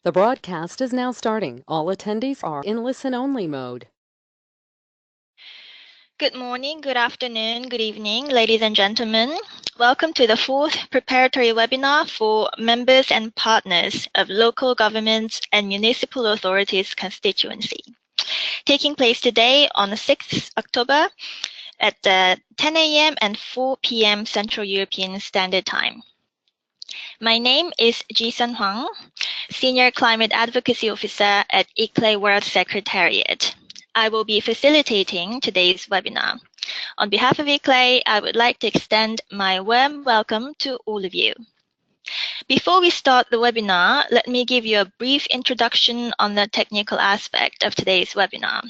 The broadcast is now starting. All attendees are in listen-only mode. Good morning, good afternoon, good evening, ladies and gentlemen. Welcome to the fourth preparatory webinar for members and partners of local governments and municipal authorities constituency, taking place today on the 6th October at 10 a.m. and 4 p.m. Central European Standard Time. My name is Jisun Hwang, Senior Climate Advocacy Officer at ICLEI World Secretariat. I will be facilitating today's webinar. On behalf of ICLEI, I would like to extend my warm welcome to all of you. Before we start the webinar, let me give you a brief introduction on the technical aspect of today's webinar.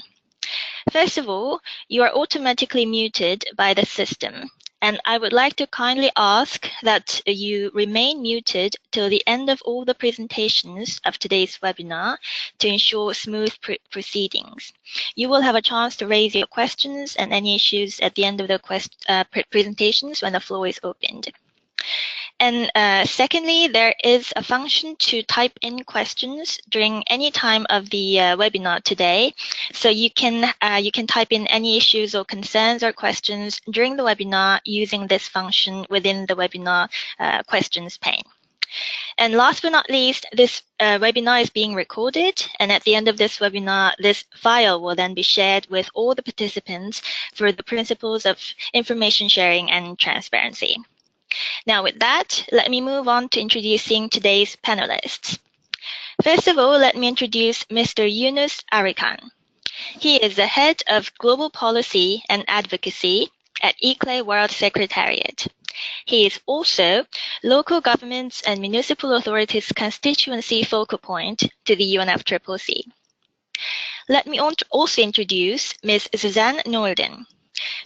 First of all, you are automatically muted by the system, and I would like to kindly ask that you remain muted till the end of all the presentations of today's webinar to ensure smooth proceedings. You will have a chance to raise your questions and any issues at the end of the presentations when the floor is opened. And secondly, there is a function to type in questions during any time of the webinar today. So you can type in any issues or concerns or questions during the webinar using this function within the webinar questions pane. And last but not least, this webinar is being recorded, and at the end of this webinar, this file will then be shared with all the participants for the principles of information sharing and transparency. Now with that, let me move on to introducing today's panelists. First of all, let me introduce Mr. Yunus Arikan. He is the head of Global Policy and Advocacy at ICLEI World Secretariat. He is also Local Governments and Municipal Authorities Constituency Focal Point to the UNFCCC. Let me also introduce Ms. Susanne Nolden.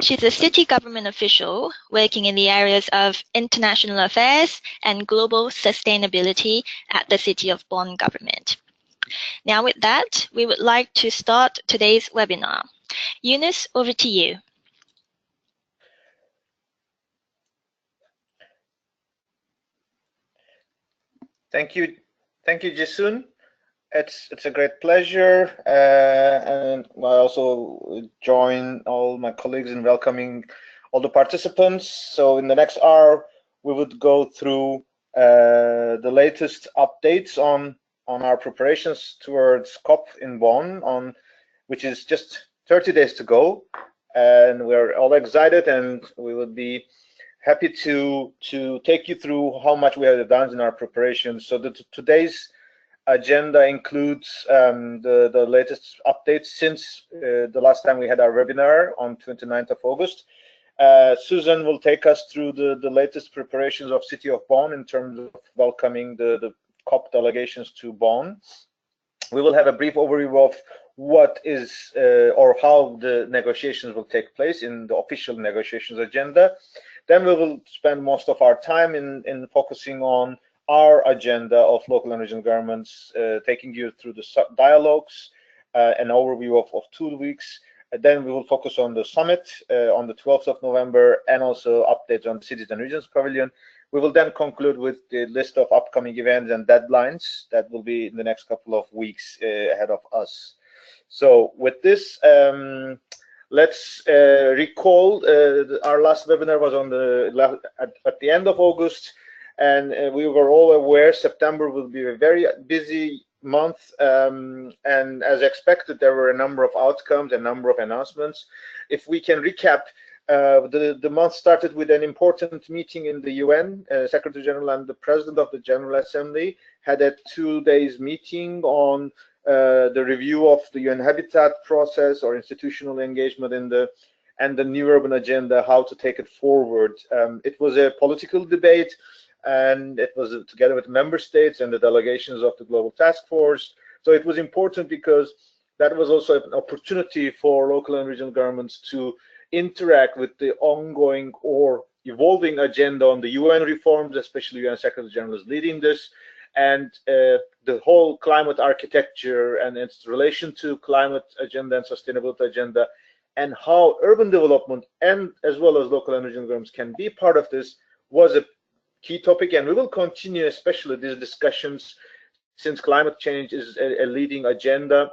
She's a city government official working in the areas of international affairs and global sustainability at the City of Bonn government. Now with that, we would like to start today's webinar. Yunus, over to you. Thank you, Jisun. It's a great pleasure, and I also join all my colleagues in welcoming all the participants. So in the next hour, we would go through the latest updates on our preparations towards COP in Bonn, which is just 30 days to go, and we're all excited, and we would be happy to take you through how much we have advanced in our preparations. So today's agenda includes the latest updates since the last time we had our webinar on 29th of August. Susanne will take us through the latest preparations of City of Bonn in terms of welcoming the COP delegations to Bonn. We will have a brief overview of what is or how the negotiations will take place in the official negotiations agenda. Then we will spend most of our time in focusing on our agenda of local and regional governments, taking you through the dialogues, an overview of 2 weeks. Then we will focus on the summit on the 12th of November and also updates on the Cities and Regions Pavilion. We will then conclude with the list of upcoming events and deadlines that will be in the next couple of weeks ahead of us. So with this, let's recall our last webinar was on at the end of August, and we were all aware September will be a very busy month, and as expected, there were a number of outcomes, a number of announcements. If we can recap, the month started with an important meeting in the UN. Secretary General and the President of the General Assembly had a 2-day meeting on the review of the UN Habitat process or institutional engagement in the new urban agenda, how to take it forward. It was a political debate, and it was together with member states and the delegations of the Global Task Force. So it was important because that was also an opportunity for local and regional governments to interact with the ongoing or evolving agenda on the UN reforms, especially UN Secretary General is leading this, and the whole climate architecture and its relation to climate agenda and sustainability agenda, and how urban development and as well as local and regional governments can be part of this was a key topic. And we will continue especially these discussions since climate change is a leading agenda,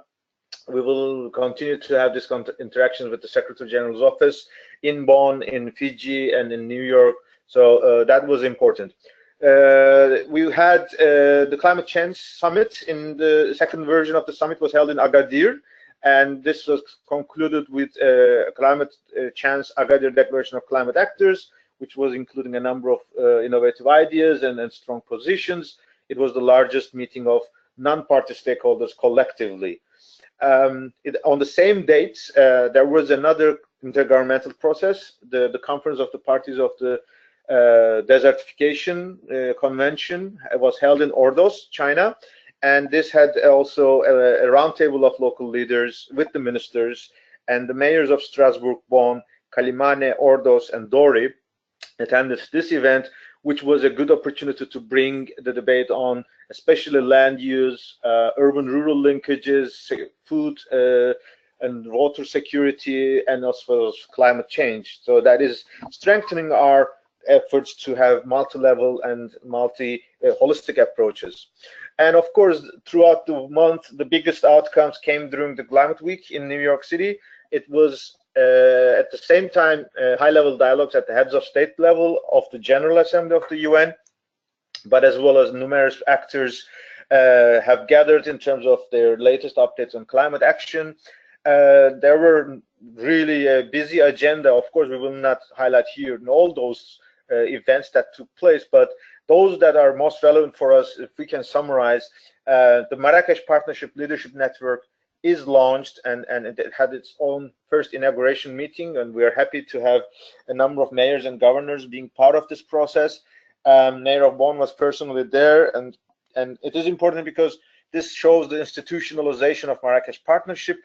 we will continue to have this interactions with the Secretary General's office in Bonn, in Fiji, and in New York. So that was important. We had the Climate Change Summit. In the second version of the summit was held in Agadir, and this was concluded with Climate Change Agadir Declaration of Climate Actors, which was including a number of innovative ideas and strong positions. It was the largest meeting of non-party stakeholders collectively. On the same date, there was another intergovernmental process, the Conference of the Parties of the Desertification Convention. Was held in Ordos, China, and this had also a roundtable of local leaders with the ministers, and the mayors of Strasbourg, Bonn, Kalimane, Ordos, and Dori attended this event, which was a good opportunity to bring the debate on especially land use, urban-rural linkages, food and water security, and also climate change. So that is strengthening our efforts to have multi-level and holistic approaches. And of course, throughout the month, the biggest outcomes came during the Climate Week in New York City. It was at the same time high-level dialogues at the heads of state level of the General Assembly of the UN, but as well as numerous actors have gathered in terms of their latest updates on climate action. There were really a busy agenda. Of course, we will not highlight here in all those events that took place, but those that are most relevant for us, if we can summarize, the Marrakesh Partnership Leadership Network is launched, and it had its own first inauguration meeting, and we are happy to have a number of mayors and governors being part of this process. Mayor of Bonn was personally there, and it is important because this shows the institutionalization of Marrakesh Partnership,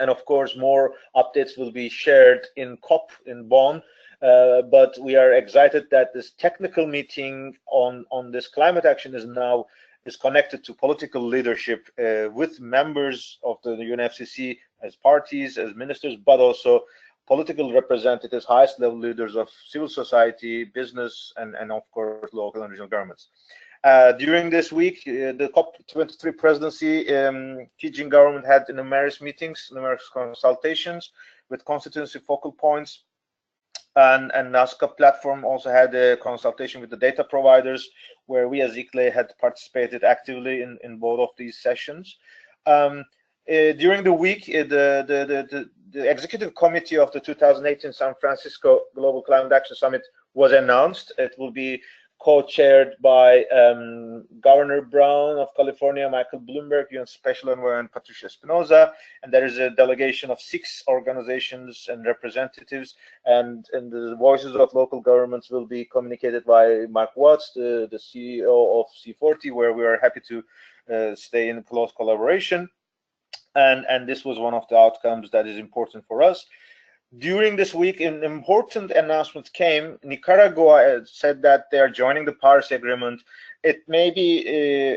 and of course more updates will be shared in COP in Bonn. But we are excited that this technical meeting on this climate action is connected to political leadership with members of the UNFCCC as parties, as ministers, but also political representatives, highest level leaders of civil society, business, and of course local and regional governments. During this week, the COP23 presidency, Fijian government had numerous meetings, numerous consultations with constituency focal points. And NASCA platform also had a consultation with the data providers, where we as ICLE had participated actively in both of these sessions. During the week, the executive committee of the 2018 San Francisco Global Climate Action Summit was announced. It will be co-chaired by Governor Brown of California, Michael Bloomberg, UN Special Envoy, and Patricia Espinosa. And there is a delegation of 6 organizations and representatives, and the voices of local governments will be communicated by Mark Watts, the CEO of C40, where we are happy to stay in close collaboration. And this was one of the outcomes that is important for us. During this week, an important announcement came. Nicaragua said that they are joining the Paris Agreement. It may be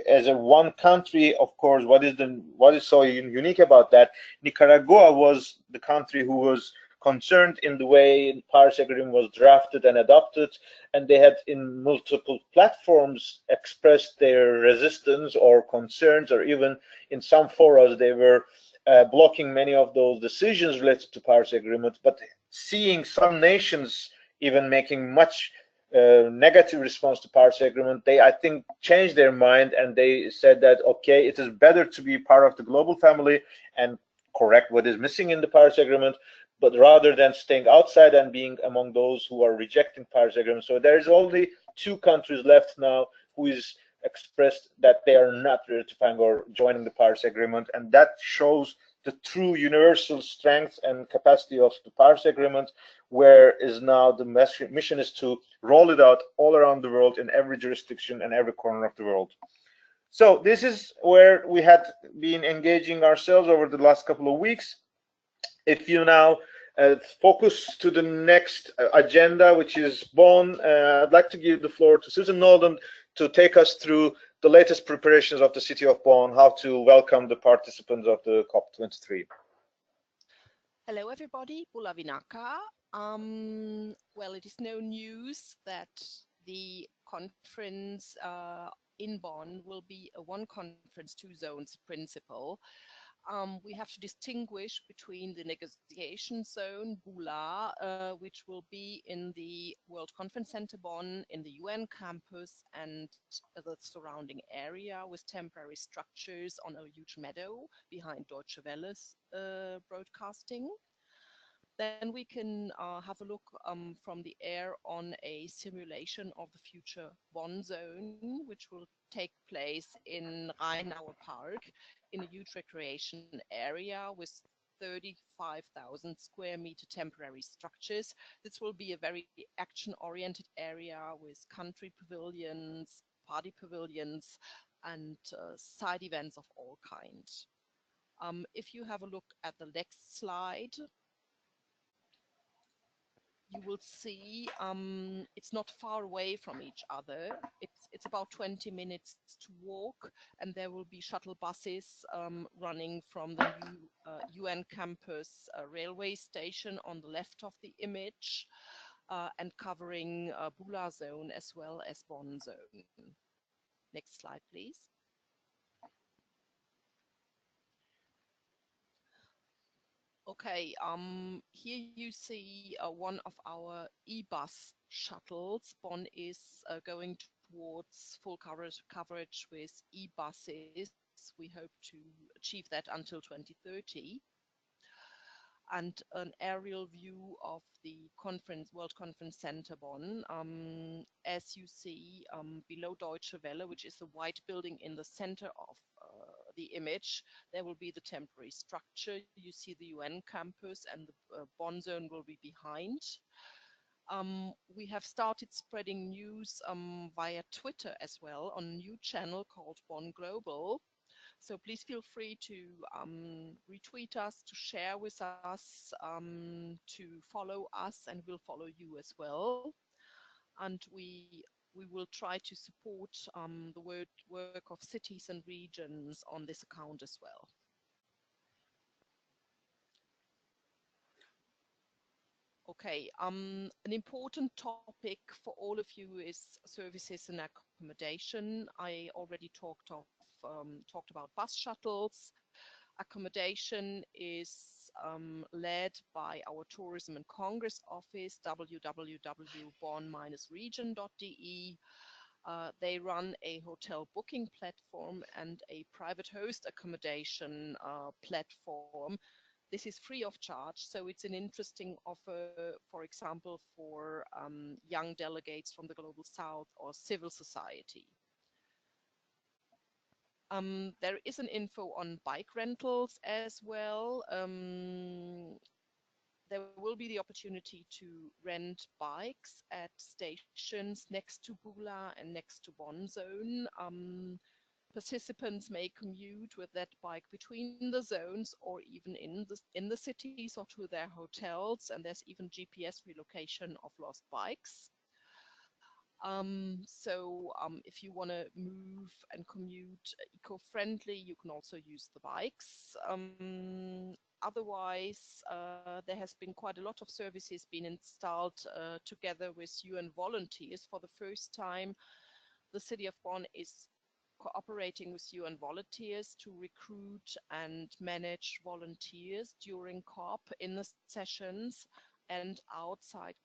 as a one country, of course. What is so unique about that? Nicaragua was the country who was concerned in the way the Paris Agreement was drafted and adopted, and they had in multiple platforms expressed their resistance or concerns, or even in some forums they were blocking many of those decisions related to Paris Agreement. But seeing some nations even making much negative response to Paris Agreement, they, I think, changed their mind, and they said that, okay, it is better to be part of the global family and correct what is missing in the Paris Agreement, but rather than staying outside and being among those who are rejecting Paris Agreement. So there is only 2 countries left now who is expressed that they are not ratifying or joining the Paris Agreement, and that shows the true universal strength and capacity of the Paris Agreement, where is now the mission is to roll it out all around the world in every jurisdiction and every corner of the world. So this is where we had been engaging ourselves over the last couple of weeks. If you now focus to the next agenda, which is Bonn, I'd like to give the floor to Susanne Nolden to take us through the latest preparations of the city of Bonn, how to welcome the participants of the COP23. Hello everybody, Bula Vinaka. Well, it is no news that the conference in Bonn will be a one conference, two zones principle. We have to distinguish between the negotiation zone, Bula, which will be in the World Conference Center Bonn, in the UN campus, and the surrounding area with temporary structures on a huge meadow behind Deutsche Welle's broadcasting. Then we can have a look from the air on a simulation of the future Bonn zone, which will take place in Rheinauer Park in a huge recreation area with 35,000 square meter temporary structures. This will be a very action-oriented area with country pavilions, party pavilions, and side events of all kinds. If you have a look at the next slide, you will see it's not far away from each other. It's about 20 minutes to walk, and there will be shuttle buses running from the new UN campus railway station on the left of the image and covering Bula zone as well as Bonn zone. Next slide, please. Okay, here you see one of our e-bus shuttles. Bonn is going towards full coverage with e-buses. We hope to achieve that until 2030. And an aerial view of the World Conference Center Bonn. As you see below Deutsche Welle, which is the white building in the center of the image, there will be the temporary structure. You see the UN campus, and the Bonn zone will be behind. We have started spreading news via Twitter as well on a new channel called Bonn Global. So please feel free to retweet us, to share with us, to follow us, and we'll follow you as well. And we will try to support the work of cities and regions on this account as well. Okay, an important topic for all of you is services and accommodation. I already talked about bus shuttles. Accommodation is led by our Tourism and Congress Office, www.bonn-region.de. They run a hotel booking platform and a private host accommodation platform. This is free of charge, so it's an interesting offer, for example, for young delegates from the Global South or civil society. There is an info on bike rentals as well. There will be the opportunity to rent bikes at stations next to Bula and next to Bonn zone. Participants may commute with that bike between the zones or even in the cities or to their hotels, and there's even GPS relocation of lost bikes. If you want to move and commute eco-friendly, you can also use the bikes. Otherwise, there has been quite a lot of services being installed together with UN volunteers. For the first time, the city of Bonn is cooperating with UN volunteers to recruit and manage volunteers during COP in the sessions and outside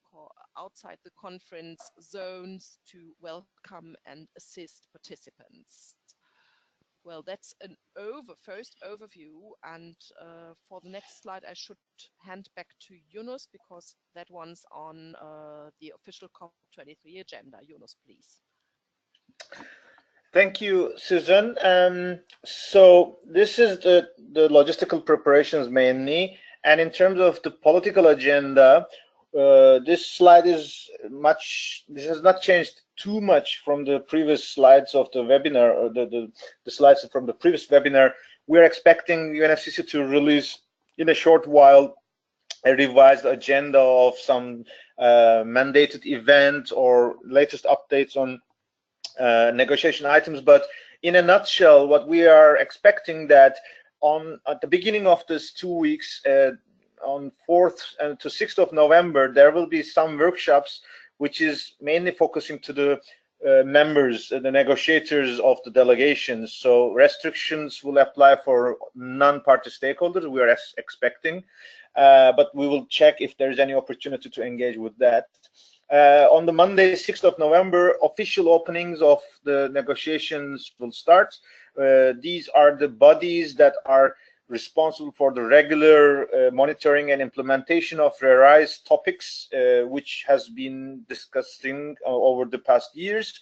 the conference zones to welcome and assist participants. Well, that's an first overview, and for the next slide I should hand back to Yunus, because that one's on the official COP23 agenda. Yunus, please. Thank you, Susanne. So this is the logistical preparations mainly, and in terms of the political agenda, this slide is this has not changed too much from the previous slides of the webinar, or the slides from the previous webinar. We're expecting UNFCCC to release in a short while a revised agenda of some mandated event or latest updates on negotiation items. But in a nutshell, what we are expecting that at the beginning of this 2 weeks, on 4th to 6th of November, there will be some workshops which is mainly focusing to the members, the negotiators of the delegations. So restrictions will apply for non-party stakeholders. We are expecting, but we will check if there is any opportunity to engage with that. On the Monday, 6th of November, official openings of the negotiations will start. These are the bodies that are responsible for the regular monitoring and implementation of revised topics, which has been discussing over the past years.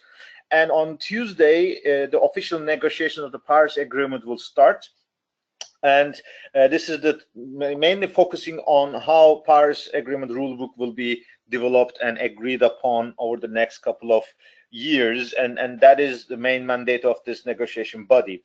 And on Tuesday, the official negotiation of the Paris Agreement will start. And this is mainly focusing on how Paris Agreement rulebook will be developed and agreed upon over the next couple of years. And that is the main mandate of this negotiation body.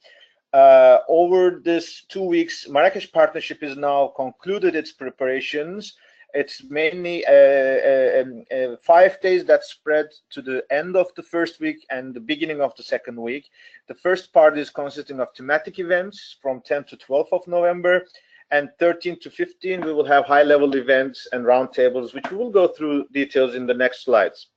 Over this 2 weeks, Marrakesh Partnership is now concluded its preparations. It's mainly 5 days that spread to the end of the first week and the beginning of the second week. The first part is consisting of thematic events from 10 to 12 of November, and 13 to 15 we will have high-level events and roundtables, which we will go through details in the next slides.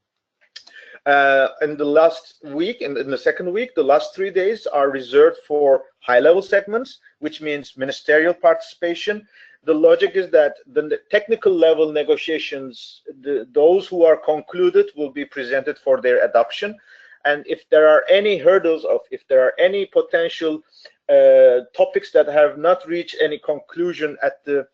In the last week, in the second week, the last 3 days are reserved for high-level segments, which means ministerial participation. The logic is that the technical level negotiations, those who are concluded, will be presented for their adoption. And if there are any hurdles, if there are any potential topics that have not reached any conclusion at the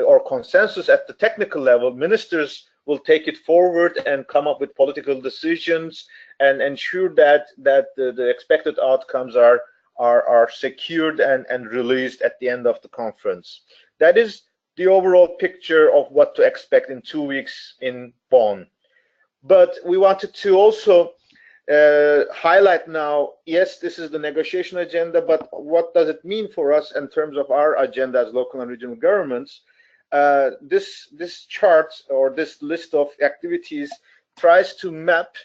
or consensus at the technical level, ministers will take it forward and come up with political decisions and ensure that the expected outcomes are secured and released at the end of the conference. That is the overall picture of what to expect in 2 weeks in Bonn. But we wanted to also highlight now, yes, this is the negotiation agenda, but what does it mean for us in terms of our agenda as local and regional governments? This chart or this list of activities tries to map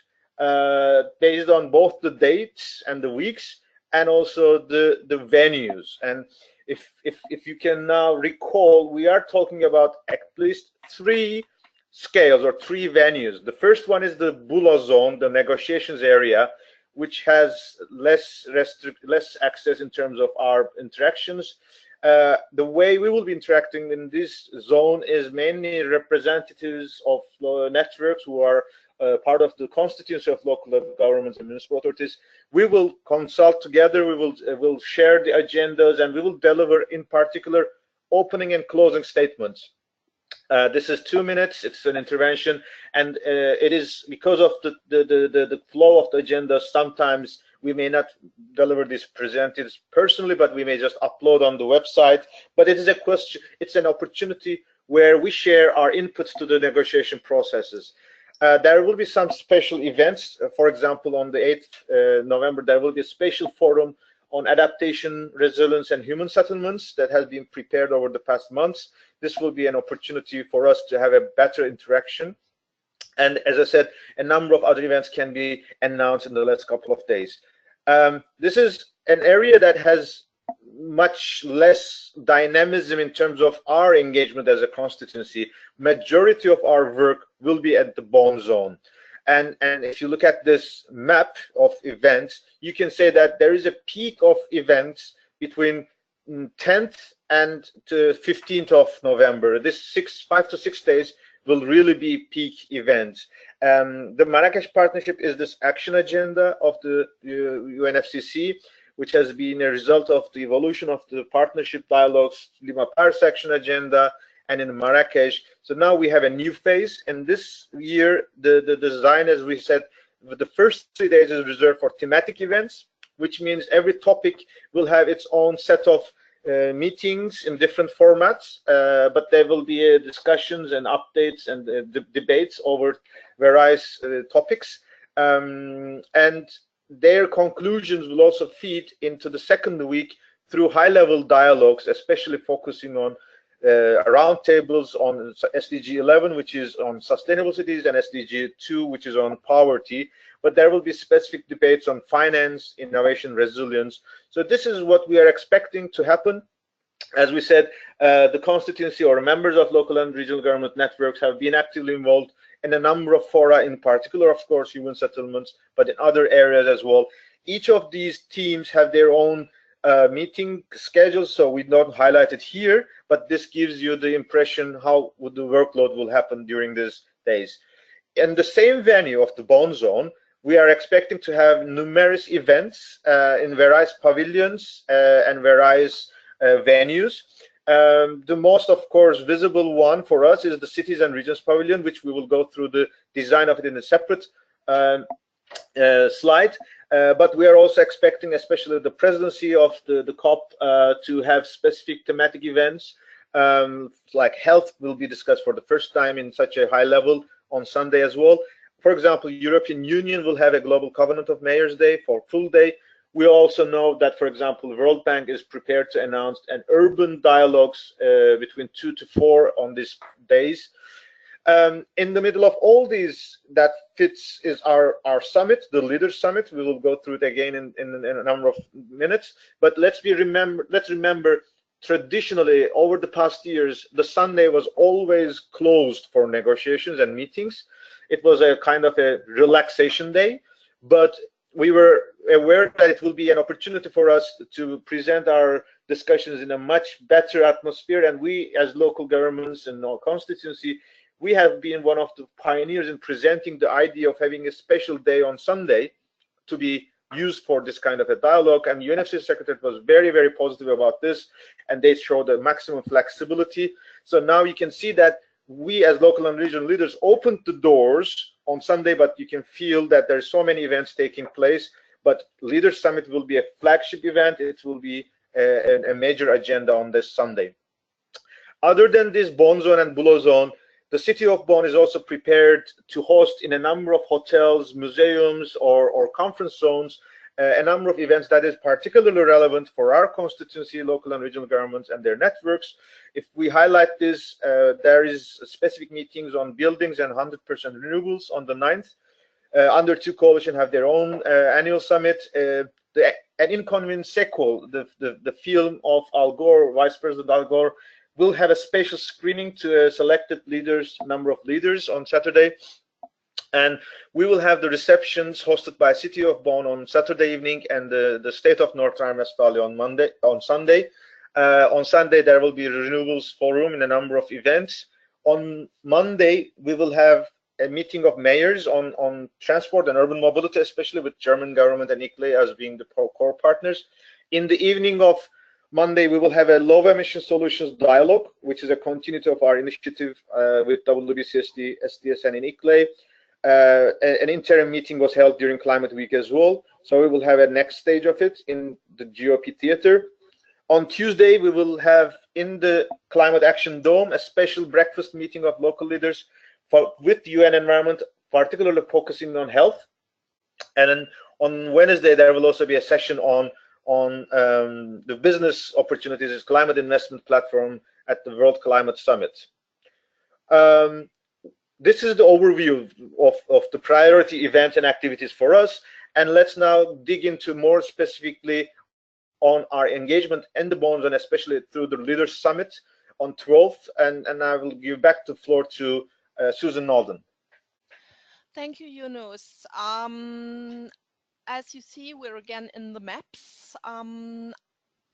based on both the dates and the weeks and also the venues. And if you can now recall, we are talking about at least 3 scales or 3 venues. The first one is the Bulo zone, the negotiations area, which has less access in terms of our interactions. The way we will be interacting in this zone is mainly representatives of networks who are part of the constituency of local governments and municipal authorities. We will consult together, we will share the agendas, and we will deliver in particular opening and closing statements. This is 2 minutes, it's an intervention, and it is because of the flow of the agenda. Sometimes we may not deliver these presenters personally, but we may just upload on the website. But it is a question, it's an opportunity where we share our inputs to the negotiation processes. There will be some special events. For example, on the 8th November, there will be a special forum on adaptation, resilience, and human settlements that has been prepared over the past months. This will be an opportunity for us to have a better interaction. And as I said, a number of other events can be announced in the last couple of days. This is an area that has much less dynamism in terms of our engagement as a constituency. Majority of our work will be at the Bonn zone. And if you look at this map of events, you can say that there is a peak of events between 10th and 15th of November. This 5 to 6 days will really be peak events. The Marrakesh Partnership is this action agenda of the UNFCCC, which has been a result of the evolution of the partnership dialogues, Lima Paris action agenda, and in Marrakesh. So now we have a new phase, and this year the design, as we said, the first 3 days is reserved for thematic events, which means every topic will have its own set of meetings in different formats, but there will be discussions and updates and debates over various topics, and their conclusions will also feed into the second week through high-level dialogues, especially focusing on roundtables on SDG 11, which is on sustainable cities, and SDG 2, which is on poverty. But there will be specific debates on finance, innovation, resilience. So this is what we are expecting to happen. As we said, the constituency or members of local and regional government networks have been actively involved in a number of fora, in particular, of course, human settlements, but in other areas as well. Each of these teams have their own meeting schedules, so we don't highlight it here, but this gives you the impression how the workload will happen during these days. In the same venue of the Bone Zone, we are expecting to have numerous events in various pavilions and various venues. The most, of course, visible one for us is the Cities and Regions Pavilion, which we will go through the design of it in a separate slide. But we are also expecting, especially the presidency of the COP, to have specific thematic events. Like health will be discussed for the first time in such a high level on Sunday as well. For example, European Union will have a Global Covenant of Mayors Day for full day. We also know that, for example, the World Bank is prepared to announce an urban dialogues between 2 to 4 on these days. In the middle of all these, that fits is our summit, the Leaders Summit. We will go through it again in a number of minutes. But let's remember, traditionally over the past years, the Sunday was always closed for negotiations and meetings. It was a kind of a relaxation day, but we were aware that it will be an opportunity for us to present our discussions in a much better atmosphere. And we, as local governments and our constituency, we have been one of the pioneers in presenting the idea of having a special day on Sunday to be used for this kind of a dialogue. And UNFCCC Secretariat was very, very positive about this, and they showed the maximum flexibility. So now you can see that we as local and regional leaders opened the doors on Sunday, but you can feel that there's so many events taking place. But Leaders Summit will be a flagship event. It will be a major agenda on this Sunday. Other than this Bone Zone and Bulo Zone, the city of Bonn is also prepared to host in a number of hotels, museums, or conference zones, a number of events that is particularly relevant for our constituency, local and regional governments and their networks. If we highlight this, there is specific meetings on buildings and 100% renewables on the 9th. Under two coalition have their own annual summit. An inconvenient sequel, the film of Al Gore, Vice President Al Gore, will have a special screening to a selected number of leaders on Saturday. And we will have the receptions hosted by City of Bonn on Saturday evening and the State of North Rhine-Westphalia on Sunday. On Sunday, there will be a Renewables Forum in a number of events. On Monday, we will have a meeting of mayors on transport and urban mobility, especially with German government and ICLE as being the core partners. In the evening of Monday, we will have a low emission solutions dialogue, which is a continuity of our initiative with WBCSD, SDS, and ICLE. An interim meeting was held during Climate Week as well. So we will have a next stage of it in the GOP Theater. On Tuesday, we will have in the Climate Action Dome a special breakfast meeting of local leaders with the UN Environment, particularly focusing on health. And then on Wednesday, there will also be a session on the business opportunities as climate investment platform at the World Climate Summit. This is the overview of the priority events and activities for us. And let's now dig into more specifically on our engagement in the bonds, and especially through the Leaders Summit on 12th. And I will give back the floor to Susan Nolden. Thank you, Yunus. As you see, we're again in the maps.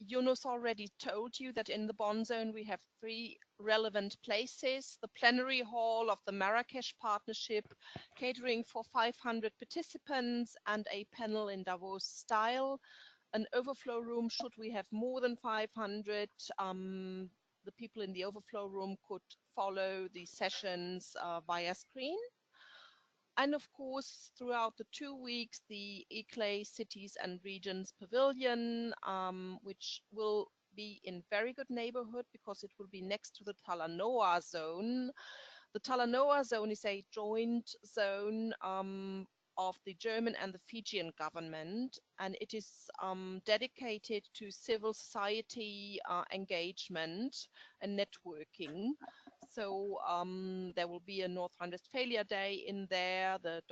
Yunus already told you that in the Bonn Zone we have 3 relevant places: the plenary hall of the Marrakesh Partnership, catering for 500 participants, and a panel in Davos style. An overflow room, should we have more than 500, the people in the overflow room could follow the sessions via screen. And of course, throughout the 2 weeks, the ICLE Cities and Regions Pavilion, which will be in very good neighborhood because it will be next to the Talanoa Zone. The Talanoa Zone is a joint zone of the German and the Fijian government, and it is dedicated to civil society engagement and networking. So there will be a North Rhine-Westphalia Day in there. The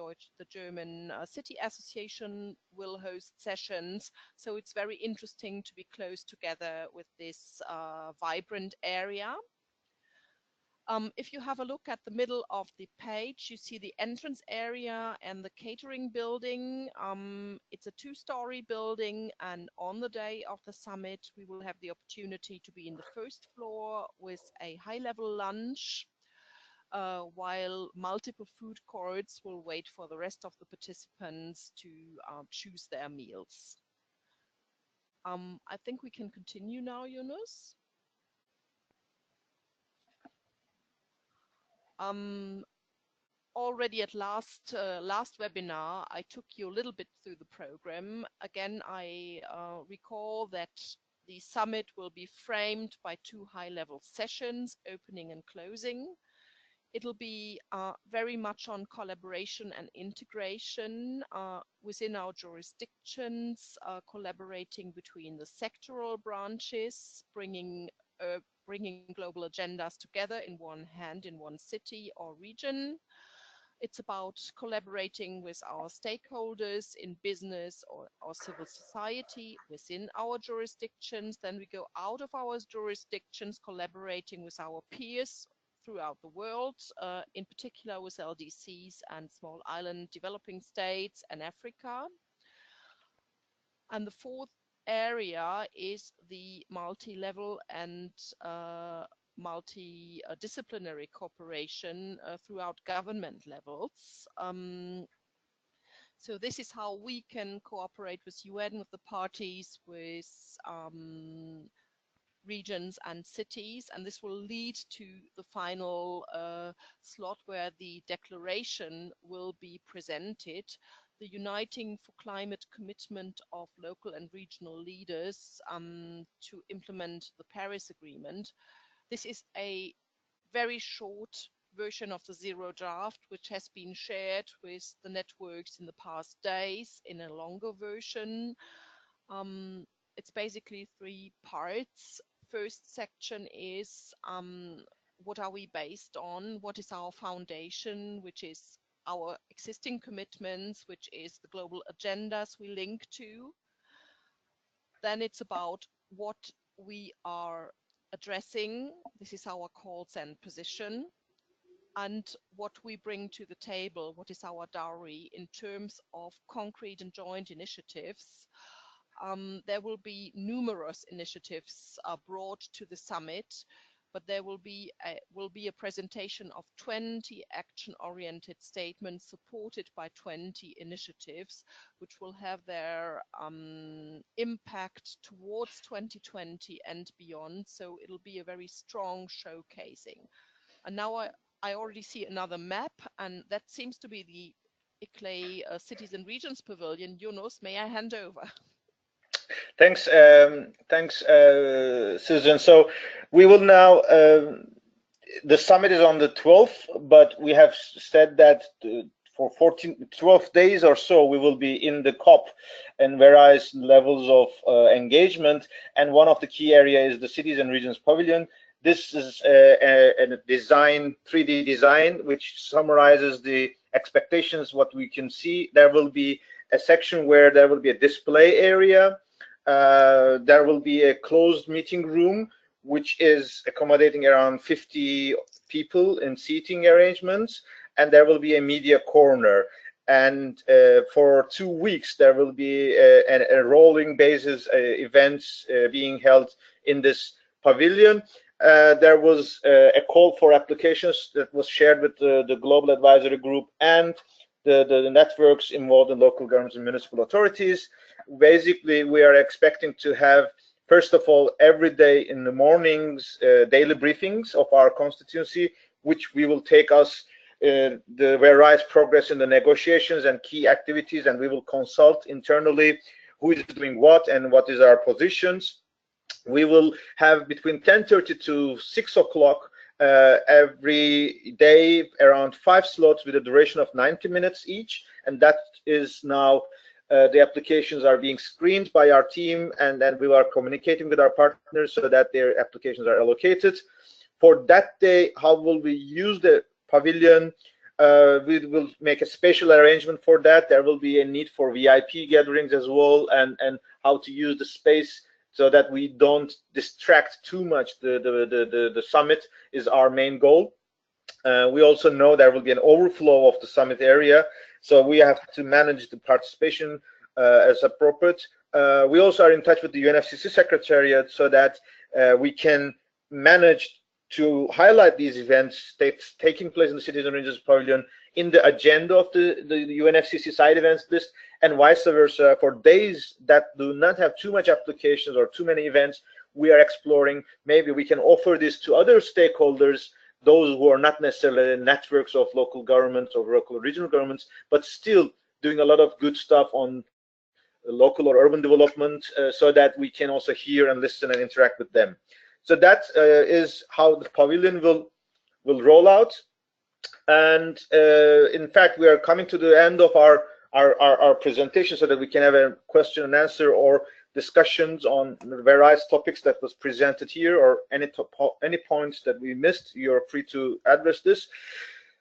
German City Association will host sessions. So it's very interesting to be close together with this vibrant area. If you have a look at the middle of the page, you see the entrance area and the catering building. It's a two-story building, and on the day of the summit, we will have the opportunity to be in the first floor with a high-level lunch, while multiple food courts will wait for the rest of the participants to choose their meals. I think we can continue now, Yunus. Already at last webinar, I took you a little bit through the program. Again, I recall that the summit will be framed by two high-level sessions, opening and closing. It'll be very much on collaboration and integration within our jurisdictions, collaborating between the sectoral branches, bringing global agendas together in one hand, in one city or region. It's about collaborating with our stakeholders in business or civil society within our jurisdictions. Then we go out of our jurisdictions, collaborating with our peers throughout the world, in particular with LDCs and small island developing states and Africa. And the fourth area is the multi-level and multidisciplinary cooperation throughout government levels. So this is how we can cooperate with UN, with the parties, with regions and cities, and this will lead to the final slot where the declaration will be presented. The Uniting for Climate commitment of local and regional leaders to implement the Paris Agreement. This is a very short version of the zero draft, which has been shared with the networks in the past days in a longer version. It's basically three parts. First section is what are we based on? What is our foundation, which is our existing commitments, which is the global agendas we link to. Then it's about what we are addressing. This is our calls and position. And what we bring to the table, what is our dowry in terms of concrete and joint initiatives. There will be numerous initiatives brought to the summit, but there will be a presentation of 20 action-oriented statements supported by 20 initiatives, which will have their impact towards 2020 and beyond. So it'll be a very strong showcasing. And now I already see another map, and that seems to be the ICLEI Cities and Regions Pavilion. Yunus, may I hand over? Thanks, Susan. So we will now, the summit is on the 12th, but we have said that for 12 days or so, we will be in the COP and various levels of engagement. And one of the key areas is the Cities and Regions Pavilion. This is a design, 3D design, which summarizes the expectations, what we can see. There will be a section where there will be a display area. There will be a closed meeting room, which is accommodating around 50 people in seating arrangements, and there will be a media corner. And for 2 weeks, there will be a rolling basis events being held in this pavilion. There was a call for applications that was shared with the Global Advisory Group and the networks involved in local governments and municipal authorities. Basically, we are expecting to have, first of all, every day in the mornings, daily briefings of our constituency, which we will take us the various progress in the negotiations and key activities, and we will consult internally who is doing what and what is our positions. We will have between 10:30 to 6 o'clock every day around 5 slots with a duration of 90 minutes each, and that is now the applications are being screened by our team, and then we are communicating with our partners so that their applications are allocated. For that day, how will we use the pavilion? We will make a special arrangement for that. There will be a need for VIP gatherings as well, and how to use the space so that we don't distract too much the summit is our main goal. We also know there will be an overflow of the summit area, so we have to manage the participation as appropriate. We also are in touch with the UNFCCC Secretariat so that we can manage to highlight these events taking place in the Cities and Regions Pavilion in the agenda of the UNFCCC side events list, and vice versa. For days that do not have too much applications or too many events, we are exploring maybe we can offer this to other stakeholders, those who are not necessarily networks of local governments or local regional governments, but still doing a lot of good stuff on local or urban development, so that we can also hear and listen and interact with them. So that is how the pavilion will roll out. And in fact, we are coming to the end of our presentation so that we can have a question and answer or discussions on various topics that was presented here, or any points that we missed. You're free to address this.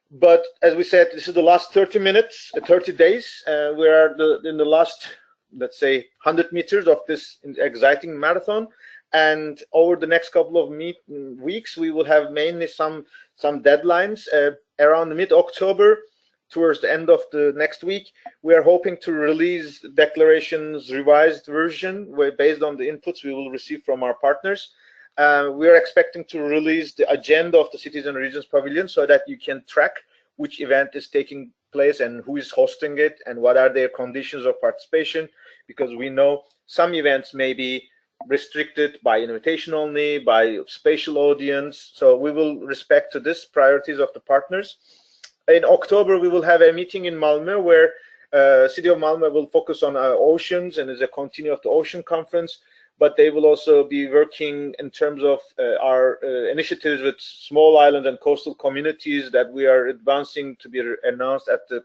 But as we said, this is the last 30 minutes, 30 days. We are in the last, let's say, 100 meters of this exciting marathon. And over the next couple of weeks, we will have mainly some deadlines. Around mid-October, towards the end of the next week, we are hoping to release declarations revised version based on the inputs we will receive from our partners. We are expecting to release the agenda of the Cities and Regions Pavilion so that you can track which event is taking place and who is hosting it and what are their conditions of participation, because we know some events may be restricted by invitation only, by spatial audience. So we will respect to this priorities of the partners. In October, we will have a meeting in Malmö where City of Malmö will focus on oceans and is a continue of the ocean conference, but they will also be working in terms of our initiatives with small island and coastal communities that we are advancing to be announced at the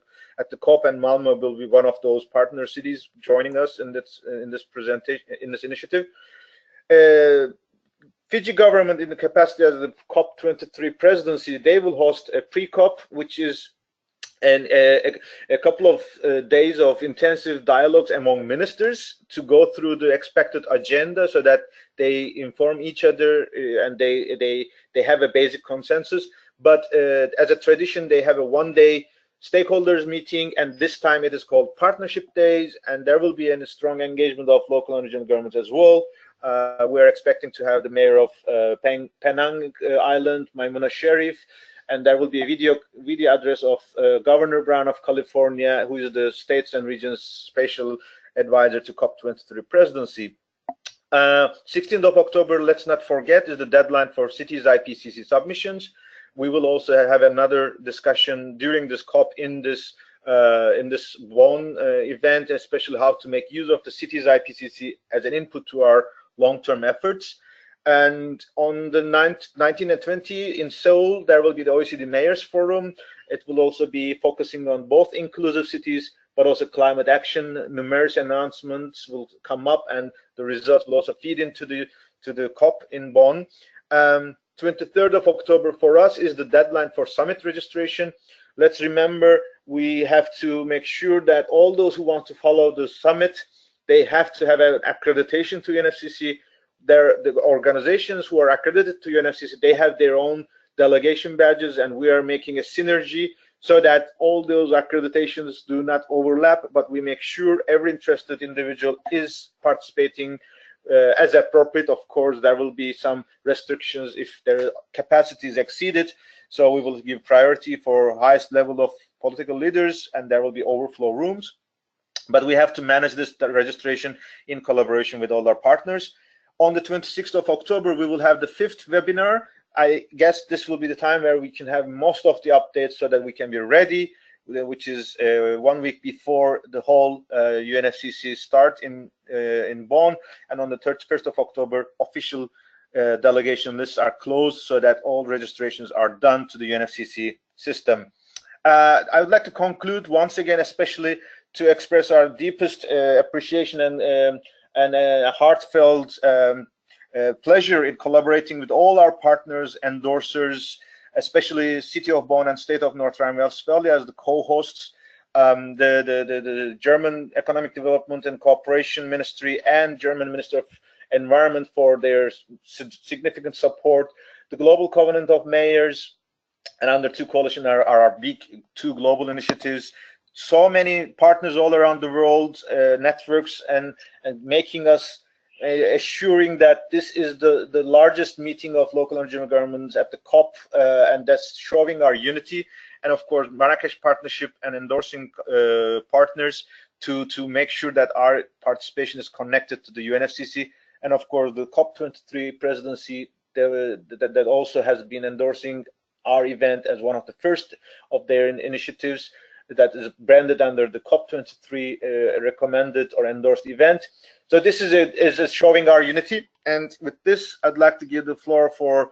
COP, and Malmö will be one of those partner cities joining us in this presentation, in this initiative. Fiji government, in the capacity as the COP23 presidency, they will host a pre-COP, which is a couple of days of intensive dialogues among ministers to go through the expected agenda so that they inform each other and they have a basic consensus. But as a tradition, they have a one-day stakeholders meeting, and this time it is called Partnership Days, and there will be a strong engagement of local and regional governments as well. We're expecting to have the mayor of Penang Island, Maimuna Sharif, and there will be a video address of Governor Brown of California, who is the States and Regions Special Advisor to COP23 presidency. 16th of October, let's not forget, is the deadline for cities IPCC submissions. We will also have another discussion during this COP in this Bonn event, especially how to make use of the cities IPCC as an input to our long-term efforts. And on the 19 and 20 in Seoul, there will be the OECD Mayors Forum. It will also be focusing on both inclusive cities, but also climate action. Numerous announcements will come up, and the results will also feed into the COP in Bonn. 23rd of October for us is the deadline for summit registration. Let's remember, we have to make sure that all those who want to follow the summit, they have to have an accreditation to UNFCCC. The organizations who are accredited to UNFCCC, they have their own delegation badges, and we are making a synergy so that all those accreditations do not overlap, but we make sure every interested individual is participating as appropriate. Of course, there will be some restrictions if their capacity is exceeded, so we will give priority for highest level of political leaders, and there will be overflow rooms. But we have to manage this registration in collaboration with all our partners. On the 26th of October, we will have the 5th webinar. I guess this will be the time where we can have most of the updates so that we can be ready, which is 1 week before the whole UNFCCC start in Bonn. And on the 31st of October, official delegation lists are closed so that all registrations are done to the UNFCCC system. I would like to conclude once again, especially to express our deepest appreciation and heartfelt pleasure in collaborating with all our partners, endorsers, especially City of Bonn and State of North Rhine-Westphalia as the co-hosts, the German Economic Development and Cooperation Ministry and German Minister of environment for their significant support. The Global Covenant of Mayors and Under 2 Coalition are our big two global initiatives. So many partners all around the world, networks, and making us assuring that this is the largest meeting of local and regional governments at the COP, and that's showing our unity. And of course, Marrakesh Partnership and endorsing partners to make sure that our participation is connected to the UNFCCC. And of course, the COP23 presidency that also has been endorsing our event as one of the first of their initiatives that is branded under the COP23 recommended or endorsed event. So this is showing our unity. And with this, I'd like to give the floor for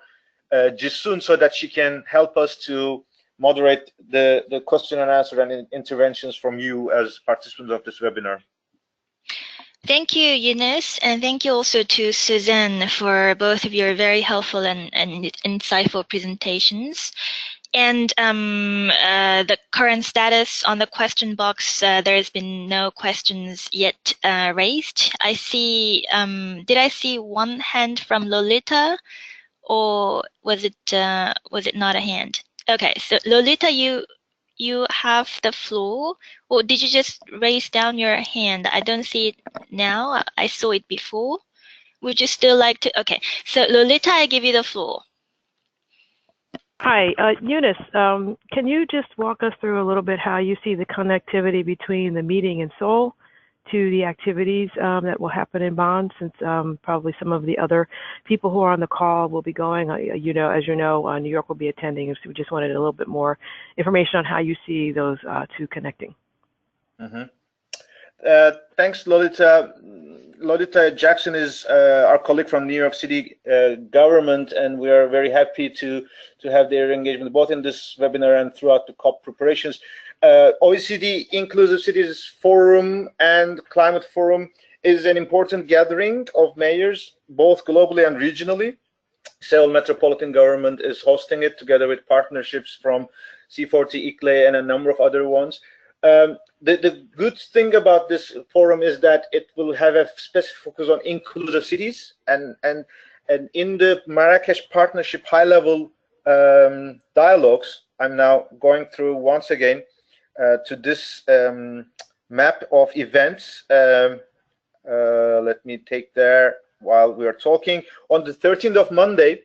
Jisun so that she can help us to moderate the question and answer and interventions from you as participants of this webinar. Thank you, Yunus, and thank you also to Susanne for both of your very helpful and insightful presentations. And the current status on the question box, there has been no questions yet raised. I see, did I see one hand from Lolita, or was it not a hand? Okay, so Lolita, you have the floor, or did you just raise down your hand? I don't see it now. I saw it before. Would you still like to? Okay, so Lolita, I give you the floor. Hi, Yunus, can you just walk us through a little bit how you see the connectivity between the meeting in Seoul to the activities that will happen in Bonn, since probably some of the other people who are on the call will be going, as you know, New York will be attending, so we just wanted a little bit more information on how you see those two connecting. Thanks, Lolita. Lolita Jackson is our colleague from New York City government, and we are very happy to have their engagement both in this webinar and throughout the COP preparations. OECD Inclusive Cities Forum and Climate Forum is an important gathering of mayors, both globally and regionally. Seoul Metropolitan Government is hosting it together with partnerships from C40, ICLE, and a number of other ones. The good thing about this forum is that it will have a specific focus on inclusive cities, and in the Marrakesh Partnership high-level dialogues, I'm now going through once again to this map of events. Let me take there while we are talking. On the 13th of Monday,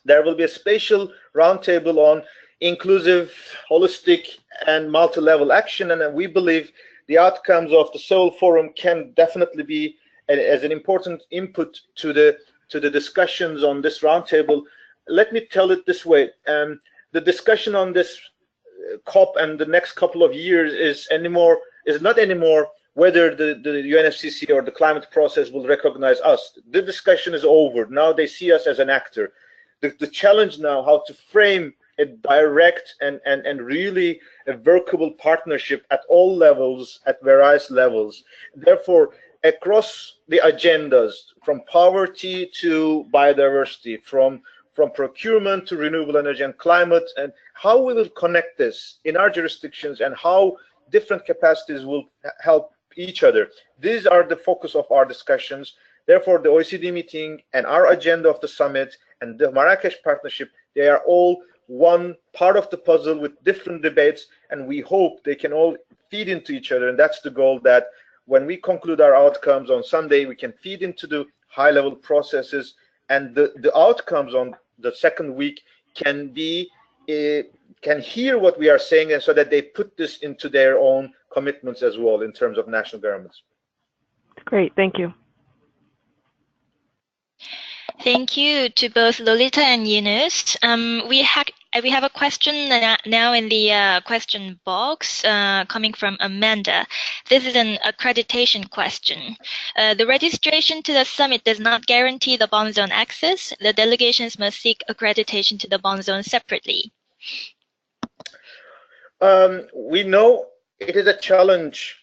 there will be a special roundtable on inclusive, holistic, and multi-level action, and we believe the outcomes of the Seoul Forum can definitely be as an important input to the discussions on this roundtable. Let me tell it this way: the discussion on this COP and the next couple of years is not anymore whether the UNFCCC or the climate process will recognize us. The discussion is over. Now they see us as an actor. The challenge now, how to frame a direct and really a workable partnership at all levels, at various levels. Therefore, across the agendas, from poverty to biodiversity, from procurement to renewable energy and climate, and how we will connect this in our jurisdictions and how different capacities will help each other. These are the focus of our discussions. Therefore, the OECD meeting and our agenda of the summit and the Marrakesh Partnership, they are all one part of the puzzle with different debates, and we hope they can all feed into each other. And that's the goal, that when we conclude our outcomes on Sunday, we can feed into the high-level processes, and the outcomes on the second week can hear what we are saying, and so that they put this into their own commitments as well in terms of national governments. Great, thank you. Thank you to both Lolita and Yunus. We have a question now in the question box coming from Amanda. This is an accreditation question. The registration to the summit does not guarantee the bond zone access. The delegations must seek accreditation to the bond zone separately. We know it is a challenge,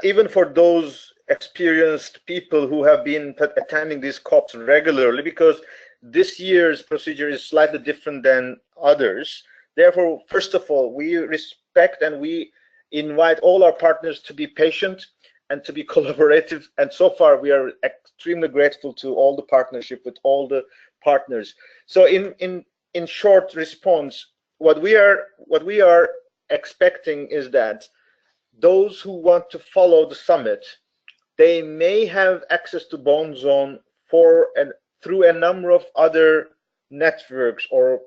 even for those experienced people who have been attending these COPs regularly, because this year's procedure is slightly different than others. Therefore, first of all, we respect and we invite all our partners to be patient and to be collaborative. And so far, we are extremely grateful to all the partnership with all the partners. So in short response, what we are expecting is that those who want to follow the summit, they may have access to Bond Zone through a number of other networks or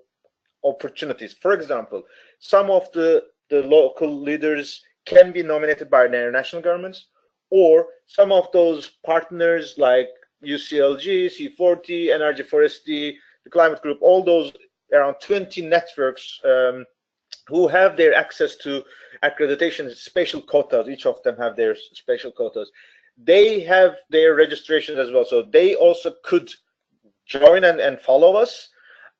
opportunities. For example, some of the local leaders can be nominated by their national governments, or some of those partners like UCLG, C40, NRG4SD, the Climate Group, all those around 20 networks who have their access to accreditation special quotas. Each of them have their special quotas. They have their registrations as well, so they also could join and follow us.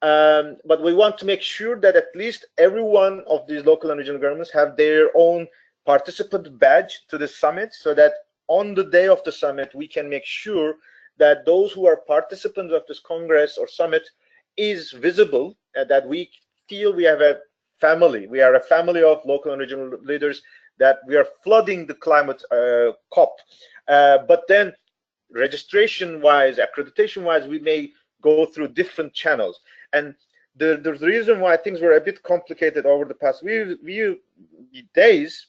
But we want to make sure that at least every one of these local and regional governments have their own participant badge to the summit, so that on the day of the summit, we can make sure that those who are participants of this Congress or summit is visible, and that we feel we have a family. We are a family of local and regional leaders, that we are flooding the climate COP. But then registration-wise, accreditation-wise, we may go through different channels. And the reason why things were a bit complicated over the past few days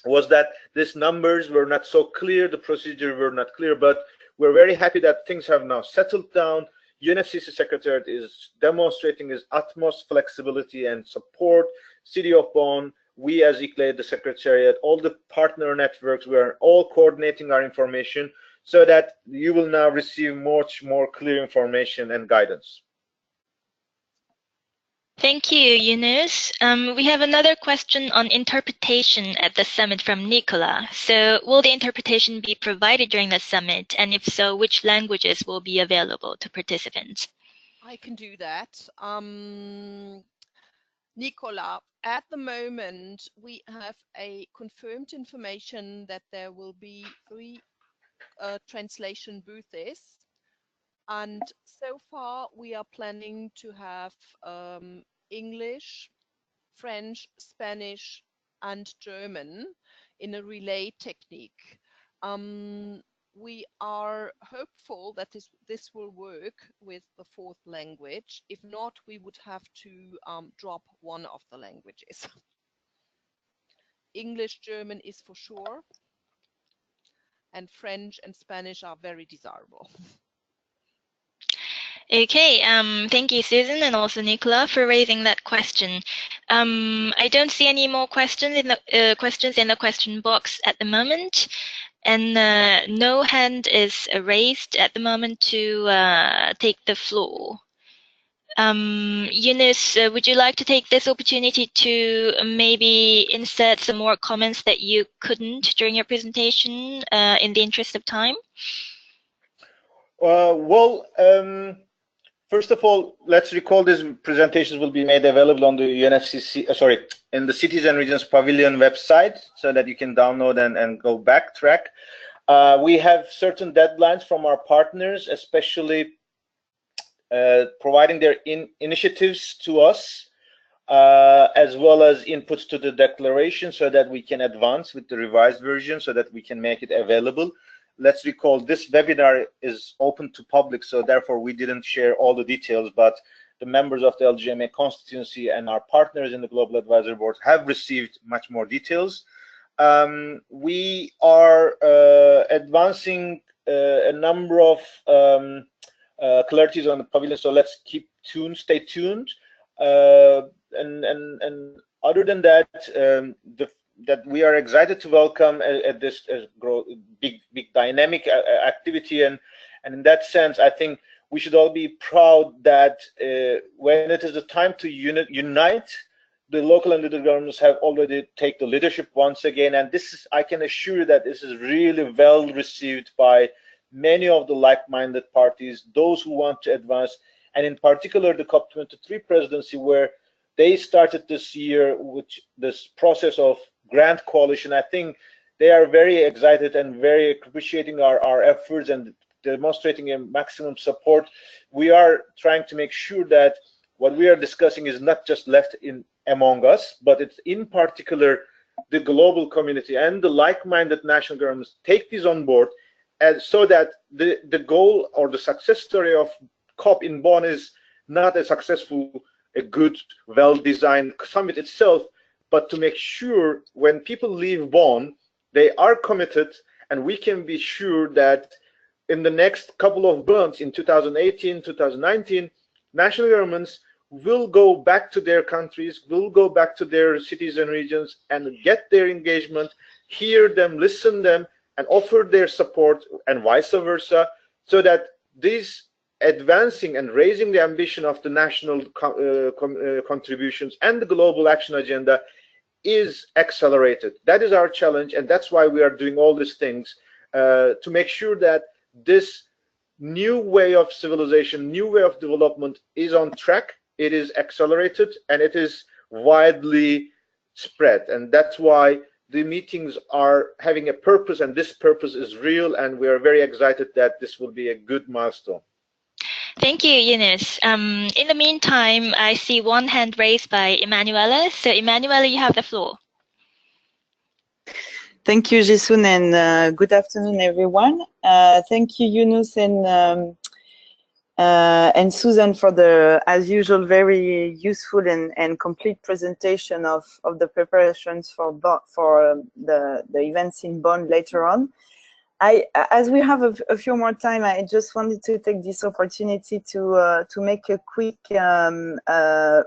was that these numbers were not so clear, the procedure were not clear, but we're very happy that things have now settled down. UNFCCC Secretariat is demonstrating its utmost flexibility and support. City of Bonn, we as ICLE, the Secretariat, all the partner networks, we are all coordinating our information so that you will now receive much more clear information and guidance. Thank you, Yunus. We have another question on interpretation at the summit from Nicola. So will the interpretation be provided during the summit? And if so, which languages will be available to participants? I can do that. Nicola, at the moment, we have a confirmed information that there will be 3 translation booths. And so far, we are planning to have English, French, Spanish, and German in a relay technique. We are hopeful that this will work with the 4th language. If not, we would have to drop one of the languages. English, German is for sure, and French and Spanish are very desirable. Okay, thank you, Susan, and also Nicola, for raising that question. I don't see any more questions in the question box at the moment, and no hand is raised at the moment to take the floor. Yunus, would you like to take this opportunity to maybe insert some more comments that you couldn't during your presentation in the interest of time? First of all, let's recall these presentations will be made available on the UNFCCC, in the Cities and Regions Pavilion website, so that you can download and go backtrack. We have certain deadlines from our partners, especially providing their initiatives to us, as well as inputs to the declaration, so that we can advance with the revised version, so that we can make it available. Let's recall this webinar is open to public, so therefore we didn't share all the details, but the members of the LGMA constituency and our partners in the Global Advisory Board have received much more details. We are advancing a number of clarities on the pavilion, so let's stay tuned. And other than that, that we are excited to welcome at this big dynamic activity, and in that sense, I think we should all be proud that when it is the time to unite, the local and regional governments have already taken the leadership once again, and this is, I can assure you that this is really well received by many of the like-minded parties, those who want to advance, and in particular the COP23 presidency, where they started this year with this process of grand coalition. I think they are very excited and very appreciating our efforts and demonstrating a maximum support. We are trying to make sure that what we are discussing is not just left among us, but it's in particular the global community and the like-minded national governments take this on board, and so that the goal or the success story of COP in Bonn is not a successful, a good, well-designed summit itself, but to make sure when people leave Bonn, they are committed, and we can be sure that in the next couple of months, in 2018, 2019, national governments will go back to their countries, will go back to their cities and regions and get their engagement, hear them, listen them, and offer their support, and vice versa, so that this advancing and raising the ambition of the national contributions and the global action agenda is accelerated. That is our challenge, and that's why we are doing all these things to make sure that this new way of civilization, new way of development is on track, it is accelerated, and it is widely spread. And that's why the meetings are having a purpose, and this purpose is real, and we are very excited that this will be a good milestone. Thank you, Yunus. In the meantime, I see one hand raised by Emanuela. So Emanuela, you have the floor. Thank you, Jisun, and good afternoon, everyone. Thank you, Yunus and Susanne, for the, as usual, very useful and complete presentation of the preparations for the events in Bonn later on. As we have a few more time, I just wanted to take this opportunity to make a quick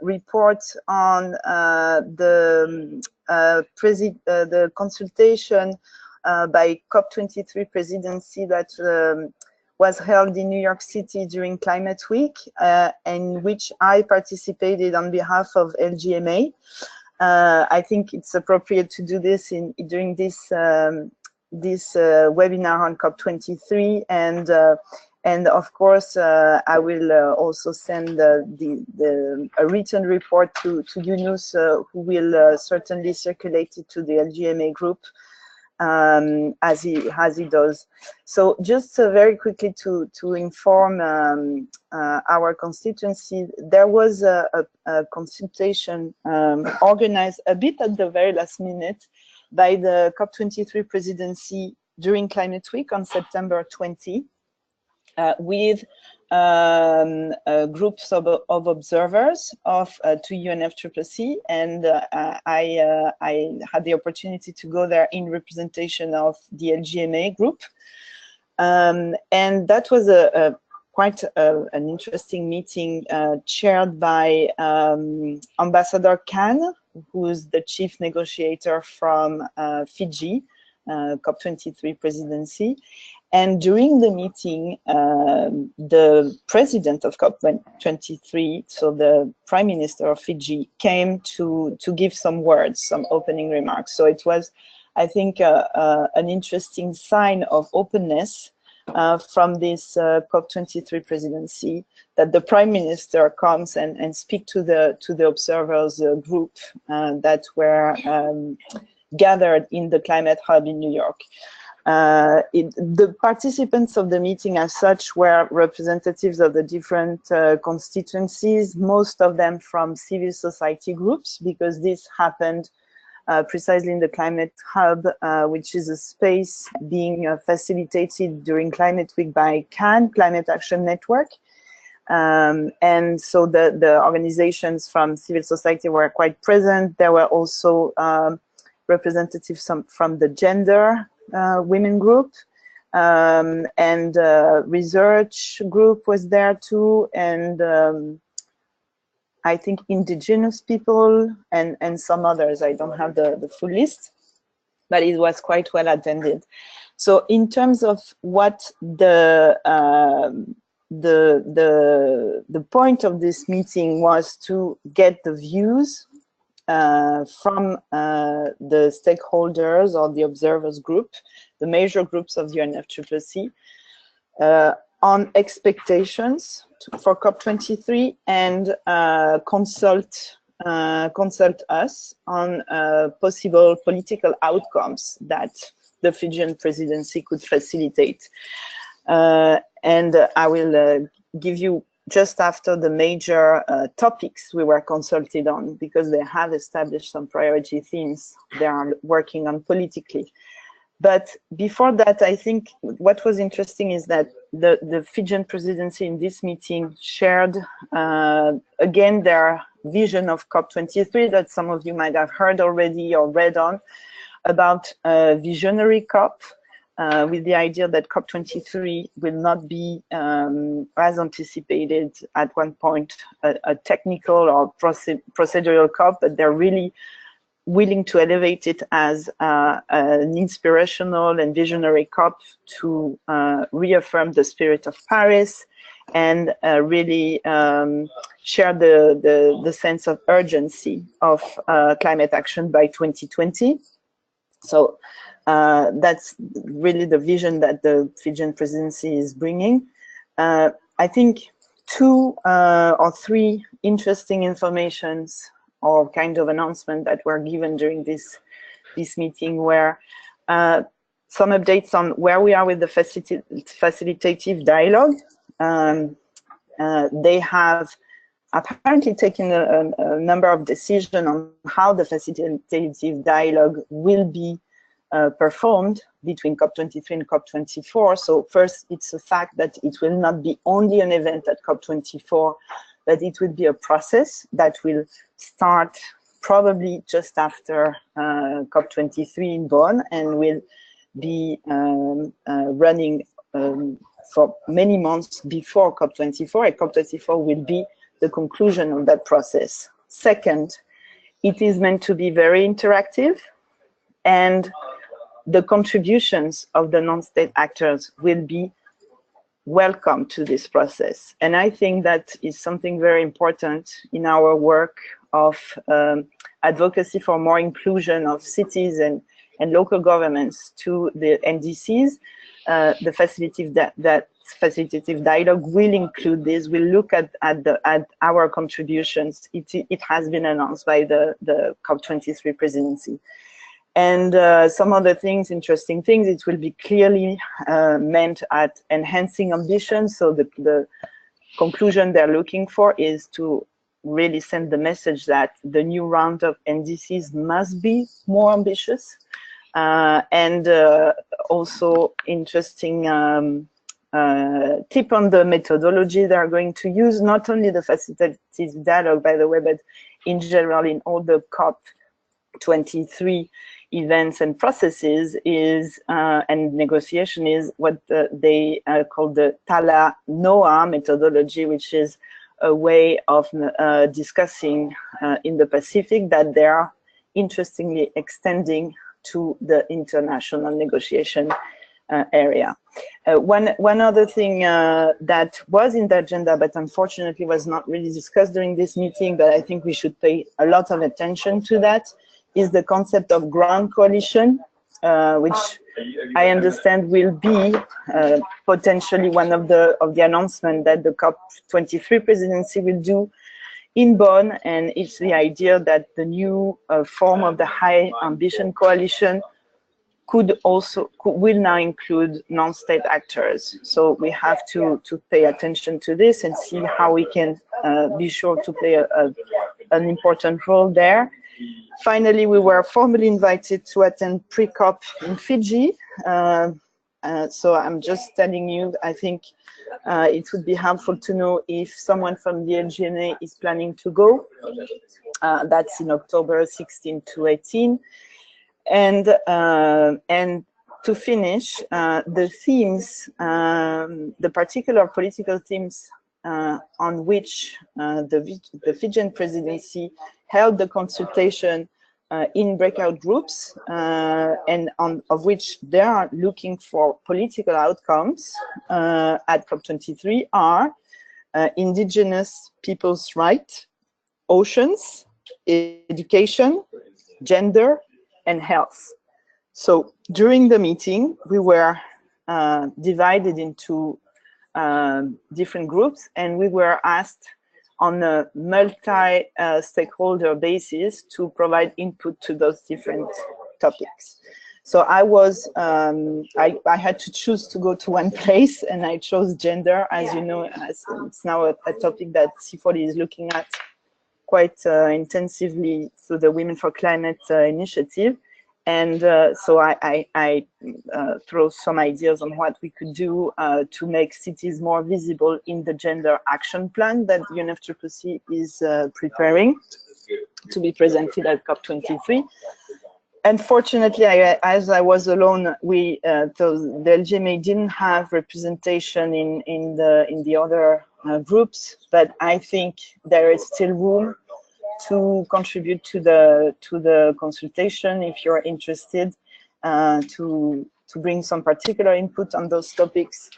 report on the consultation by COP23 presidency that was held in New York City during Climate Week, in which I participated on behalf of LGMA. I think it's appropriate to do this during this webinar on COP23, and of course I will also send a written report to Yunus, who will certainly circulate it to the LGMA group as he does. So just very quickly to inform our constituency, there was a consultation organized a bit at the very last minute by the COP23 presidency during Climate Week on September 20, with groups of observers of to UNFCCC, and I had the opportunity to go there in representation of the LGMA group, and that was quite an interesting meeting chaired by Ambassador Khan, who is the chief negotiator from Fiji, COP23 presidency. And during the meeting, the president of COP23, so the Prime Minister of Fiji, came to give some words, some opening remarks. So it was, I think, an interesting sign of openness from this COP23 presidency, that the Prime Minister comes and speak to the observers group that were gathered in the Climate Hub in New York. The participants of the meeting as such were representatives of the different constituencies, most of them from civil society groups, because this happened precisely in the Climate Hub, which is a space being facilitated during Climate Week by CAN, Climate Action Network. And so the organizations from civil society were quite present. There were also representatives from the gender women group, and research group was there too, and I think indigenous people and some others. I don't have the full list, but it was quite well attended. So in terms of what the point of this meeting was to get the views from the stakeholders or the observers group, the major groups of the UNFCCC, on expectations for COP23, and consult us on possible political outcomes that the Fijian presidency could facilitate. And I will give you just after the major topics we were consulted on, because they have established some priority themes they are working on politically. But before that, I think what was interesting is that the Fijian presidency in this meeting shared, again, their vision of COP23 that some of you might have heard already or read on, about a visionary COP, with the idea that COP23 will not be, as anticipated at one point, a technical or procedural COP, but they're really willing to elevate it as an inspirational and visionary COP to reaffirm the spirit of Paris and really share the sense of urgency of climate action by 2020. So that's really the vision that the Fijian presidency is bringing. I think 2 or 3 interesting informations or kind of announcement that were given during this meeting were some updates on where we are with the facilitative dialogue. They have apparently taken a number of decisions on how the facilitative dialogue will be performed between COP23 and COP24. So first, it's a fact that it will not be only an event at COP24, but it will be a process that will start probably just after COP23 in Bonn and will be running for many months before COP24. And COP24 will be the conclusion of that process. Second, it is meant to be very interactive, and the contributions of the non-state actors will be welcome to this process. And I think that is something very important in our work of advocacy for more inclusion of cities and local governments to the NDCs. The facilitative dialogue will include this. We'll look at our contributions. It has been announced by the COP23 presidency. And some other things, interesting things, it will be clearly meant at enhancing ambition. So the conclusion they're looking for is to really send the message that the new round of NDCs must be more ambitious. And also interesting tip on the methodology they're going to use, not only the facilitative dialogue, by the way, but in general in all the COP23 events and processes is and negotiation is what they call the Tala Noa methodology, which is a way of discussing in the Pacific that they are interestingly extending to the international negotiation area. One other thing that was in the agenda, but unfortunately was not really discussed during this meeting, but I think we should pay a lot of attention to that, is the concept of ground coalition, which I understand will be potentially one of the announcements that the COP23 presidency will do in Bonn, and it's the idea that the new form of the high ambition coalition will now include non-state actors. So we have to pay attention to this and see how we can be sure to play an important role there. Finally, we were formally invited to attend pre-COP in Fiji. So I'm just telling you, I think it would be helpful to know if someone from the LGMA is planning to go. That's in October 16 to 18. And to finish, the themes, the particular political themes on which the Fijian presidency held the consultation in breakout groups, and of which they are looking for political outcomes at COP23 are indigenous people's rights, oceans, education, gender, and health. So during the meeting, we were divided into different groups, and we were asked on a multi-stakeholder basis to provide input to those different topics. So I was, I had to choose to go to one place, and I chose gender. As you know, as it's now a topic that C40 is looking at quite intensively through the Women for Climate initiative. And so I throw some ideas on what we could do to make cities more visible in the gender action plan that UNFCCC is preparing to be presented at COP23. Unfortunately, as I was alone, the LGMA didn't have representation in the other groups, but I think there is still room to contribute to the consultation if you're interested, to bring some particular input on those topics.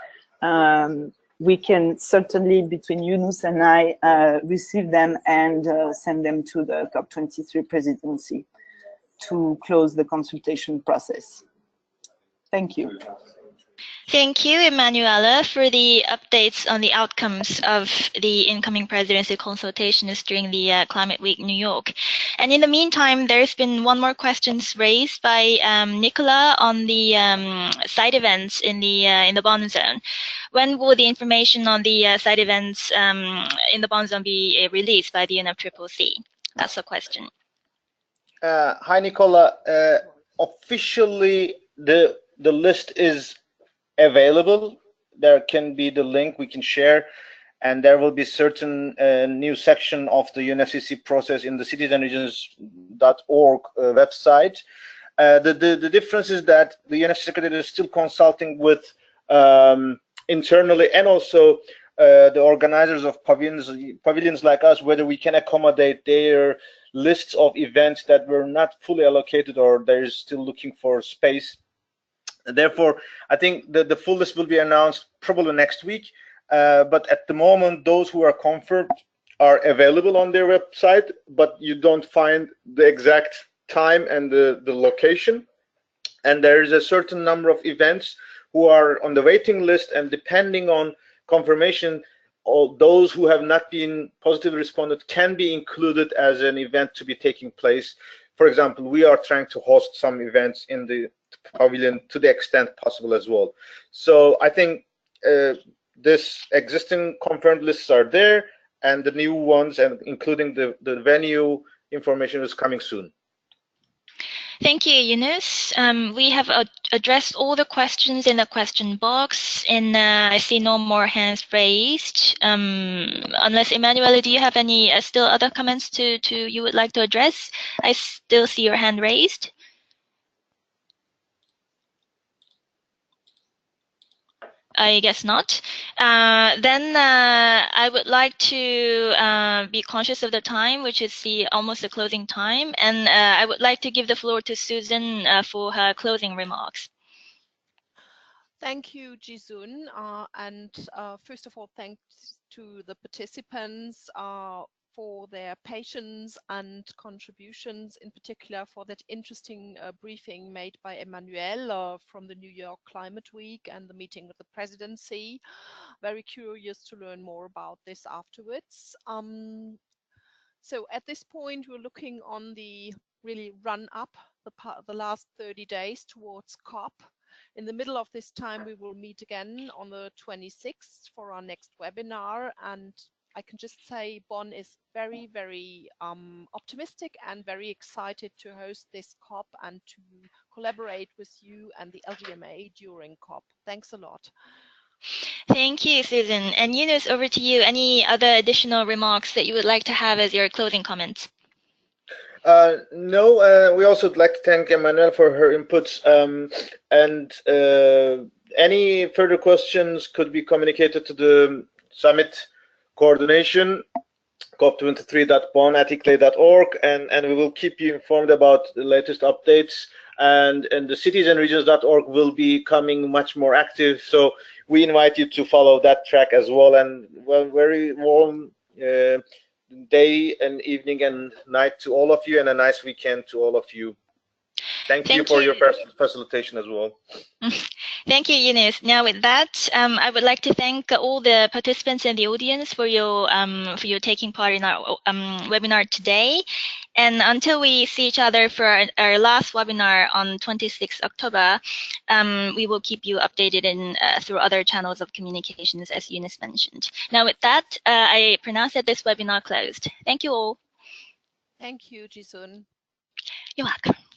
We can certainly, between Yunus and I, receive them and send them to the COP23 presidency to close the consultation process. Thank you. Thank you, Emanuela, for the updates on the outcomes of the incoming presidency consultations during the Climate Week New York. And in the meantime, there's been one more question raised by Nicola on the side events in the bond zone. When will the information on the side events in the bond zone be released by the UNFCCC? That's the question. Hi, Nicola. Officially, the list is available. There can be the link we can share, and there will be certain new section of the UNFCCC process in the citiesandregions.org website. The difference is that the UNFCCC Secretariat is still consulting with internally and also the organizers of pavilions like us, whether we can accommodate their lists of events that were not fully allocated or they're still looking for space. Therefore, I think the full list will be announced probably next week. But at the moment, those who are confirmed are available on their website, but you don't find the exact time and the location. And there is a certain number of events who are on the waiting list, and depending on confirmation, all those who have not been positively responded can be included as an event to be taking place. For example, we are trying to host some events in the pavilion to the extent possible as well. So I think this existing confirmed lists are there, and the new ones, and including the venue information, is coming soon. Thank you, Yunus. We have addressed all the questions in the question box, and I see no more hands raised. Unless, Emanuela, do you have any still other comments you would like to address? I still see your hand raised. I guess not. Then I would like to be conscious of the time, which is almost the closing time, and I would like to give the floor to Susan for her closing remarks. Thank you, Jisun. And first of all, thanks to the participants for their patience and contributions, in particular for that interesting briefing made by Emmanuel from the New York Climate Week and the meeting with the presidency. Very curious to learn more about this afterwards. So at this point, we're looking on the really run up the last 30 days towards COP. In the middle of this time, we will meet again on the 26th for our next webinar, and I can just say Bonn is very, very optimistic and very excited to host this COP and to collaborate with you and the LGMA during COP. Thanks a lot. Thank you, Susan. And Yunus, over to you. Any other additional remarks that you would like to have as your closing comments? No, we also would like to thank Emmanuel for her inputs, and any further questions could be communicated to the summit coordination, cop23.bonn@iclay.org, and we will keep you informed about the latest updates, and the citiesandregions.org will be coming much more active, so we invite you to follow that track as well. And well, very warm day and evening and night to all of you, and a nice weekend to all of you. Thank you for your facilitation as well. Thank you, Yunus. Now with that, I would like to thank all the participants in the audience for your taking part in our webinar today. And until we see each other for our last webinar on 26th October, we will keep you updated through other channels of communications, as Yunus mentioned. Now with that, I pronounce that this webinar closed. Thank you all. Thank you, Jisun. You're welcome.